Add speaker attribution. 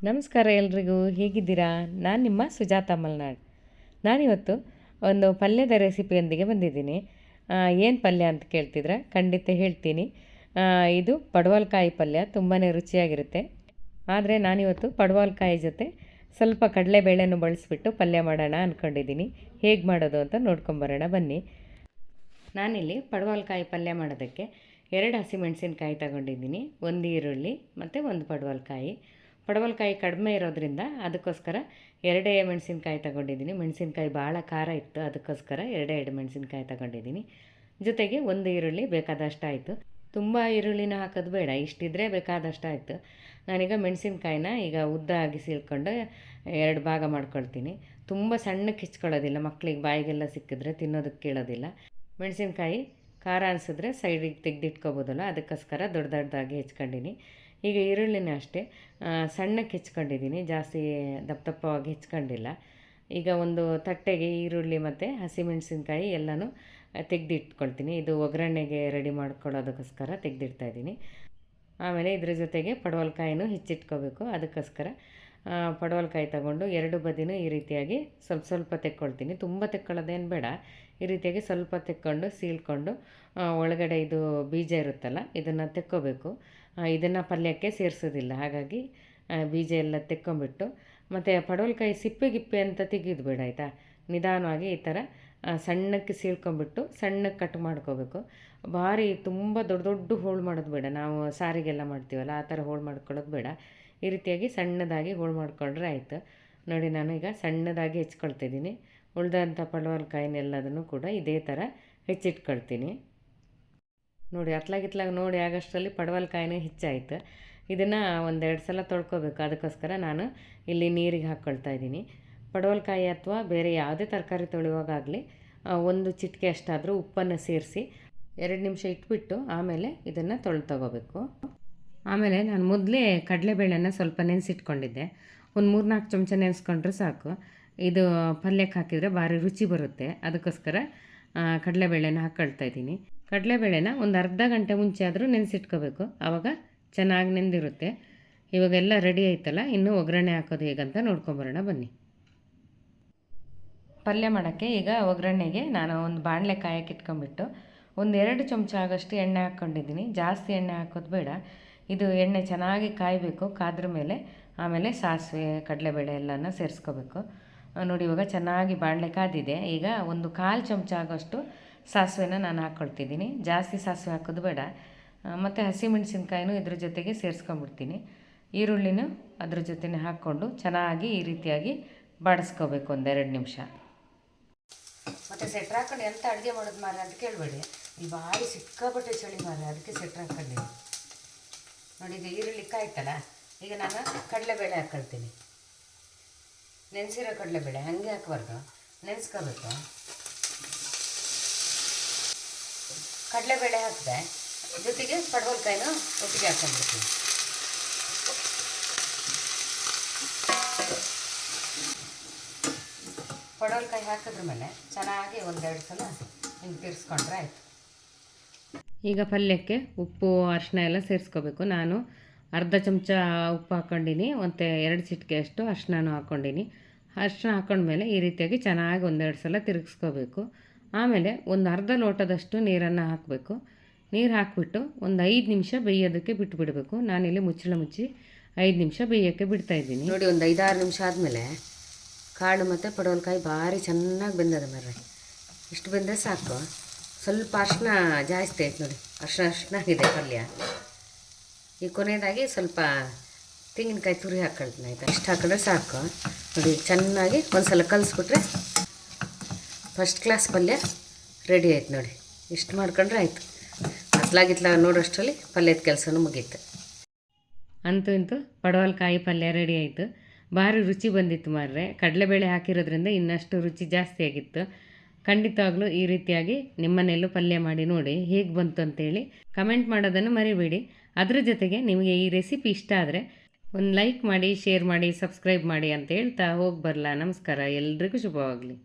Speaker 1: ನಮಸ್ಕಾರ ಎಲ್ರಿಗೂ, ಹೇಗಿದ್ದೀರಾ? ನಾನು ನಿಮ್ಮ ಸುಜಾತ ಮಲ್ನಾಡ್. ನಾನಿವತ್ತು ಒಂದು ಪಲ್ಯದ ರೆಸಿಪಿಯೊಂದಿಗೆ ಬಂದಿದ್ದೀನಿ. ಏನು ಪಲ್ಯ ಅಂತ ಕೇಳ್ತಿದ್ರೆ ಖಂಡಿತ ಹೇಳ್ತೀನಿ. ಇದು ಪಡವಲಕಾಯಿ ಪಲ್ಯ, ತುಂಬಾ ರುಚಿಯಾಗಿರುತ್ತೆ. ಆದರೆ ನಾನಿವತ್ತು ಪಡವಲಕಾಯಿ ಜೊತೆ ಸ್ವಲ್ಪ ಕಡಲೆಬೇಳೆನೂ ಬಳಸಿಬಿಟ್ಟು ಪಲ್ಯ ಮಾಡೋಣ ಅಂದ್ಕೊಂಡಿದ್ದೀನಿ. ಹೇಗೆ ಮಾಡೋದು ಅಂತ ನೋಡ್ಕೊಂಬರೋಣ ಬನ್ನಿ. ನಾನಿಲ್ಲಿ ಪಡವಲಕಾಯಿ ಪಲ್ಯ ಮಾಡೋದಕ್ಕೆ 2 ಹಸಿಮೆಣಸಿನ್ಕಾಯಿ ತಗೊಂಡಿದ್ದೀನಿ, 1 ಈರುಳ್ಳಿ ಮತ್ತು 1 ಪಡವಲಕಾಯಿ ಕಡಿಮೆ ಇರೋದ್ರಿಂದ ಅದಕ್ಕೋಸ್ಕರ 2 ಮೆಣಸಿನ್ಕಾಯಿ ತಗೊಂಡಿದ್ದೀನಿ. ಮೆಣಸಿನ್ಕಾಯಿ ಭಾಳ ಖಾರ ಇತ್ತು, ಅದಕ್ಕೋಸ್ಕರ 2 ಮೆಣಸಿನ್ಕಾಯಿ ತಗೊಂಡಿದ್ದೀನಿ. ಜೊತೆಗೆ 1 ಈರುಳ್ಳಿ ಬೇಕಾದಷ್ಟು ಆಯಿತು. ತುಂಬ ಈರುಳ್ಳಿನ ಹಾಕೋದು ಬೇಡ, ಇಷ್ಟಿದ್ರೆ ಬೇಕಾದಷ್ಟು ಆಯಿತು. ನಾನೀಗ ಮೆಣಸಿನ್ಕಾಯಿನ ಈಗ ಉದ್ದಾಗಿ ಸೀಳ್ಕೊಂಡು 2 ಭಾಗ ಮಾಡ್ಕೊಳ್ತೀನಿ. ತುಂಬ ಸಣ್ಣಕ್ಕೆ ಹೆಚ್ಕೊಳ್ಳೋದಿಲ್ಲ, ಮಕ್ಕಳಿಗೆ ಬಾಯಿಗೆಲ್ಲ ಸಿಕ್ಕಿದ್ರೆ ತಿನ್ನೋದಕ್ಕೆ ಕೇಳೋದಿಲ್ಲ. ಮೆಣಸಿನ್ಕಾಯಿ ಖಾರ ಅನಿಸಿದ್ರೆ ಸೈಡಿಗೆ ತೆಗೆದಿಟ್ಕೋಬೋದಲ್ಲ, ಅದಕ್ಕೋಸ್ಕರ ದೊಡ್ಡ ದೊಡ್ಡದಾಗಿ ಹೆಚ್ಕೊಂಡಿನಿ. ಈಗ ಈರುಳ್ಳಿನ ಅಷ್ಟೇ ಸಣ್ಣಕ್ಕೆ ಹೆಚ್ಕೊಂಡಿದ್ದೀನಿ, ಜಾಸ್ತಿ ದಪ್ಪ ದಪ್ಪವಾಗಿ ಹೆಚ್ಕೊಂಡಿಲ್ಲ. ಈಗ ಒಂದು ತಟ್ಟೆಗೆ ಈರುಳ್ಳಿ ಮತ್ತು ಹಸಿಮೆಣಸಿನ್ಕಾಯಿ ಎಲ್ಲನೂ ತೆಗೆದಿಟ್ಕೊಳ್ತೀನಿ. ಇದು ಒಗ್ಗರಣೆಗೆ ರೆಡಿ ಮಾಡ್ಕೊಳ್ಳೋದಕ್ಕೋಸ್ಕರ ತೆಗೆದಿಡ್ತಾಯಿದ್ದೀನಿ. ಆಮೇಲೆ ಇದ್ರ ಜೊತೆಗೆ ಪಡವಲಕಾಯಿನೂ ಹೆಚ್ಚಿಟ್ಕೋಬೇಕು, ಅದಕ್ಕೋಸ್ಕರ ಪಡವಲಕಾಯಿ ತಗೊಂಡು 2 ಬದಿನೂ ಈ ರೀತಿಯಾಗಿ ಸ್ವಲ್ಪ ಸ್ವಲ್ಪ ತೆಕ್ಕೊಳ್ತೀನಿ. ತುಂಬ ತೆಕ್ಕೊಳ್ಳೋದೇನು ಬೇಡ, ಈ ರೀತಿಯಾಗಿ ಸ್ವಲ್ಪ ತೆಕ್ಕೊಂಡು ಸೀಳ್ಕೊಂಡು ಒಳಗಡೆ ಇದು ಬೀಜ ಇರುತ್ತಲ್ಲ ಇದನ್ನು ತೆಕ್ಕೋಬೇಕು. ಇದನ್ನು ಪಲ್ಯಕ್ಕೆ ಸೇರಿಸೋದಿಲ್ಲ, ಹಾಗಾಗಿ ಬೀಜ ಎಲ್ಲ ತೆಕ್ಕೊಂಬಿಟ್ಟು ಮತ್ತು ಪಡವಲಕಾಯಿ ಸಿಪ್ಪೆ ಅಂತ ತೆಗೆಯೋದು ಬೇಡ ಆಯಿತಾ. ನಿಧಾನವಾಗಿ ಈ ಥರ ಸಣ್ಣಕ್ಕೆ ಸೀಳ್ಕೊಂಬಿಟ್ಟು ಸಣ್ಣಕ್ಕೆ ಕಟ್ ಮಾಡ್ಕೋಬೇಕು. ಭಾರಿ ತುಂಬ ದೊಡ್ಡ ದೊಡ್ಡ ಹೋಳು ಮಾಡೋದು ಬೇಡ, ನಾವು ಸಾರಿಗೆಲ್ಲ ಮಾಡ್ತೀವಲ್ಲ ಆ ಥರ ಹೋಳು ಮಾಡ್ಕೊಳ್ಳೋದು ಬೇಡ. ಈ ರೀತಿಯಾಗಿ ಸಣ್ಣದಾಗಿ ಹೋಳು ಮಾಡ್ಕೊಂಡ್ರೆ ಆಯಿತು. ನೋಡಿ, ನಾನು ಈಗ ಸಣ್ಣದಾಗಿ ಹೆಚ್ಕೊಳ್ತಿದ್ದೀನಿ. ಉಳಿದಂಥ ಪಡವಲಕಾಯಿನೆಲ್ಲದನ್ನು ಕೂಡ ಇದೇ ಥರ ಹೆಚ್ಚಿಟ್ಕೊಳ್ತೀನಿ. ನೋಡಿ, ಅತ್ಲಾಗಿತ್ಲಾಗ ನೋಡಿ ಆಗೋಷ್ಟರಲ್ಲಿ ಪಡವಲಕಾಯಿನೂ ಹೆಚ್ಚಾಯಿತು. ಇದನ್ನು 1-2 ಸಲ ತೊಳ್ಕೊಬೇಕು, ಅದಕ್ಕೋಸ್ಕರ ನಾನು ಇಲ್ಲಿ ನೀರಿಗೆ ಹಾಕ್ಕೊಳ್ತಾ ಇದ್ದೀನಿ. ಪಡವಲಕಾಯಿ ಅಥವಾ ಬೇರೆ ಯಾವುದೇ ತರಕಾರಿ ತೊಳೆಯುವಾಗಲಿ 1 ಚಿಟಿಕೆ ಅಷ್ಟಾದರೂ ಉಪ್ಪನ್ನು ಸೇರಿಸಿ 2 ನಿಮಿಷ ಇಟ್ಬಿಟ್ಟು ಆಮೇಲೆ ಇದನ್ನು ತಗೋಬೇಕು. ಆಮೇಲೆ ನಾನು ಮೊದಲೇ ಕಡಲೆಬೇಳೆನ ಸ್ವಲ್ಪ ನೆನೆಸಿಟ್ಕೊಂಡಿದ್ದೆ. ಒಂದು 3-4 ಚಮಚ ನೆನೆಸ್ಕೊಂಡ್ರೆ ಸಾಕು. ಇದು ಪಲ್ಯಕ್ಕೆ ಹಾಕಿದರೆ ಭಾರಿ ರುಚಿ ಬರುತ್ತೆ, ಅದಕ್ಕೋಸ್ಕರ ಕಡಲೆಬೇಳೆನ ಹಾಕ್ಕೊಳ್ತಾ ಇದ್ದೀನಿ. ಕಡಲೆಬೇಳೆನ ಒಂದು ಅರ್ಧ ಗಂಟೆ ಮುಂಚೆ ಆದರೂ ನೆನೆಸಿಟ್ಕೋಬೇಕು, ಆವಾಗ ಚೆನ್ನಾಗಿ ನೆಂದಿರುತ್ತೆ. ಇವಾಗೆಲ್ಲ ರೆಡಿ ಆಯ್ತಲ್ಲ, ಇನ್ನು ಒಗ್ಗರಣೆ ಹಾಕೋದು ಹೇಗಂತ ನೋಡ್ಕೊಂಬರೋಣ ಬನ್ನಿ. ಪಲ್ಯ ಮಾಡೋಕ್ಕೆ ಈಗ ಒಗ್ಗರಣೆಗೆ ನಾನು ಒಂದು ಬಾಣಲೆ ಕಾಯಕ್ಕೆ ಇಟ್ಕೊಂಬಿಟ್ಟು 1-2 ಚಮಚ ಆಗೋಷ್ಟು ಎಣ್ಣೆ ಹಾಕ್ಕೊಂಡಿದ್ದೀನಿ. ಜಾಸ್ತಿ ಎಣ್ಣೆ ಹಾಕೋದು ಬೇಡ, ಇದು ಎಣ್ಣೆ ಚೆನ್ನಾಗಿ ಕಾಯಬೇಕು. ಕಾದ್ರ ಮೇಲೆ ಆಮೇಲೆ ಸಾಸಿವೆ ಕಡಲೆಬೇಳೆ ಎಲ್ಲನ ಸೇರಿಸ್ಕೋಬೇಕು. ನೋಡಿ, ಇವಾಗ ಚೆನ್ನಾಗಿ ಬಾಣಲೆ ಕಾದಿದೆ. ಈಗ 1/4 ಚಮಚ ಆಗೋಷ್ಟು ಸಾಸಿವೆನ ನಾನು ಹಾಕ್ಕೊಳ್ತಿದ್ದೀನಿ. ಜಾಸ್ತಿ ಸಾಸಿವೆ ಹಾಕೋದು ಬೇಡ. ಮತ್ತು ಹಸಿಮೆಣಸಿನ್ಕಾಯಿನೂ ಇದ್ರ ಜೊತೆಗೆ ಸೇರಿಸ್ಕೊಂಬಿಡ್ತೀನಿ. ಈರುಳ್ಳಿನೂ ಅದ್ರ ಜೊತೆನೇ ಹಾಕ್ಕೊಂಡು ಚೆನ್ನಾಗಿ ಈ ರೀತಿಯಾಗಿ ಬಾಡಿಸ್ಕೋಬೇಕು 1-2 ನಿಮಿಷ. ಮತ್ತು ಸೆಟ್ರ್ ಹಾಕೊಂಡು ಎಂತ ಅಡುಗೆ ಮಾಡೋದು ಮಾರ ಅಂತ ಕೇಳಬೇಡಿ, ಈ ಭಾರಿ ಸಿಕ್ಕಾಪಟ್ಟೆ ಚಳಿ ಮಾರ, ಅದಕ್ಕೆ ಸೆಟ್ರ್ ಹಾಕ್ಕೊಂಡಿದ್ದೀನಿ. ನೋಡಿ, ಈಗ ಈರುಳ್ಳಿ ಕಾಯ್ತಲ್ಲ, ಈಗ ನಾನು ಕಡಲೆಬೇಳೆ ಹಾಕ್ಕೊಳ್ತೀನಿ. ನೆನೆಸಿರೋ ಕಡಲೆಬೇಳೆ ಹಾಗೆ ಹಾಕಬಾರ್ದು, ನೆನೆಸ್ಕೋಬೇಕು. ಕಡಲೆಬೇಳೆ ಹಾಕಿದೆ, ಜೊತೆಗೆ ಪಡವಲಕಾಯಿನೂ ಒಟ್ಟಿಗೆ ಹಾಕ್ಕೊಂಡ್ಬಿಡ್ತೀನಿ. ಪಡವಲಕಾಯಿ ಹಾಕಿದ್ರ ಮೇಲೆ ಚೆನ್ನಾಗಿ 1-2 ಸಲ ಹಿಂಗೆ ತಿರ್ಸ್ಕೊಂಡ್ರೆ ಆಯಿತು. ಈಗ ಪಲ್ಯಕ್ಕೆ ಉಪ್ಪು ಅರಿಶಿನ ಎಲ್ಲ ಸೇರಿಸ್ಕೋಬೇಕು. ನಾನು ಅರ್ಧ ಚಮಚ ಉಪ್ಪು ಹಾಕ್ಕೊಂಡಿನಿ, ಮತ್ತು 2 ಚಿಟಿಕೆ ಅಷ್ಟು ಅರಿಶಿನೂ ಹಾಕ್ಕೊಂಡಿನಿ. ಅರಿಶಿನ ಹಾಕ್ಕೊಂಡ್ಮೇಲೆ ಈ ರೀತಿಯಾಗಿ ಚೆನ್ನಾಗಿ 1-2 ಸಲ ತಿರುಗಿಸ್ಕೋಬೇಕು. ಆಮೇಲೆ ಒಂದು ಅರ್ಧ ಲೋಟದಷ್ಟು ನೀರನ್ನು ಹಾಕಬೇಕು. ನೀರು ಹಾಕಿಬಿಟ್ಟು ಒಂದು 5 ನಿಮಿಷ ಬೇಯೋದಕ್ಕೆ ಬಿಟ್ಟುಬಿಡಬೇಕು. ನಾನಿಲ್ಲಿ ಮುಚ್ಚಳ ಮುಚ್ಚಿ 5 ನಿಮಿಷ ಬೇಯೋಕ್ಕೆ ಬಿಡ್ತಾಯಿದ್ದೀನಿ. ನೋಡಿ, ಒಂದು 5-6 ನಿಮಿಷ ಆದಮೇಲೆ ಕಾಳು ಮತ್ತು ಪಡವಲಕಾಯಿ ಭಾರಿ ಚೆನ್ನಾಗಿ ಬೆಂದದ ಮರ್ರೆ. ಇಷ್ಟು ಬೆಂದರೆ ಸಾಕು. ಸ್ವಲ್ಪ ಅರಿಶಿನ ಜಾಸ್ತಿ ಆಯ್ತು ನೋಡಿ, ಅರಿಶಿನ ಆಗಿದೆ ಪಲ್ಯ. ಈ ಕೊನೆಯದಾಗಿ ಸ್ವಲ್ಪ ತೆಂಗಿನಕಾಯಿ ತುರಿ ಹಾಕ್ಕೊಳ್ತೀನಿ ಆಯಿತಾ. ಇಷ್ಟು ಹಾಕಿದ್ರೆ ಸಾಕು. ನೋಡಿ, ಚೆನ್ನಾಗಿ ಒಂದು ಸಲ ಕಲಿಸ್ಬಿಟ್ರೆ ಫಸ್ಟ್ ಕ್ಲಾಸ್ ಪಲ್ಯ ರೆಡಿ ಆಯ್ತು. ನೋಡಿ, ಇಷ್ಟು ಮಾಡ್ಕೊಂಡ್ರೆ ಆಯಿತು. ಅತ್ಲಾಗಿತ್ಲಾಗ ನೋಡೋಷ್ಟರಲ್ಲಿ ಪಲ್ಯದ ಕೆಲಸನೂ ಮುಗೀತು. ಅಂತೂ ಇಂತೂ ಪಡವಲಕಾಯಿ ಪಲ್ಯ ರೆಡಿ ಆಯಿತು. ಭಾರಿ ರುಚಿ ಬಂದಿತ್ತು ಮಾರ್ರೆ. ಕಡಲೆಬೇಳೆ ಹಾಕಿರೋದ್ರಿಂದ ಇನ್ನಷ್ಟು ರುಚಿ ಜಾಸ್ತಿ ಆಗಿತ್ತು. ಖಂಡಿತವಾಗ್ಲೂ ಈ ರೀತಿಯಾಗಿ ನಿಮ್ಮನೆಯಲ್ಲೂ ಪಲ್ಯ ಮಾಡಿ ನೋಡಿ, ಹೇಗೆ ಬಂತು ಅಂತೇಳಿ ಕಮೆಂಟ್ ಮಾಡೋದನ್ನು ಮರಿಬೇಡಿ. ಅದ್ರ ಜೊತೆಗೆ ನಿಮಗೆ ಈ ರೆಸಿಪಿ ಇಷ್ಟ ಆದರೆ ಒಂದು ಲೈಕ್ ಮಾಡಿ, ಶೇರ್ ಮಾಡಿ, ಸಬ್ಸ್ಕ್ರೈಬ್ ಮಾಡಿ ಅಂತ ಹೇಳ್ತಾ ಹೋಗಿ ಬರಲ್ಲ. ನಮಸ್ಕಾರ, ಎಲ್ರಿಗೂ ಶುಭವಾಗಲಿ.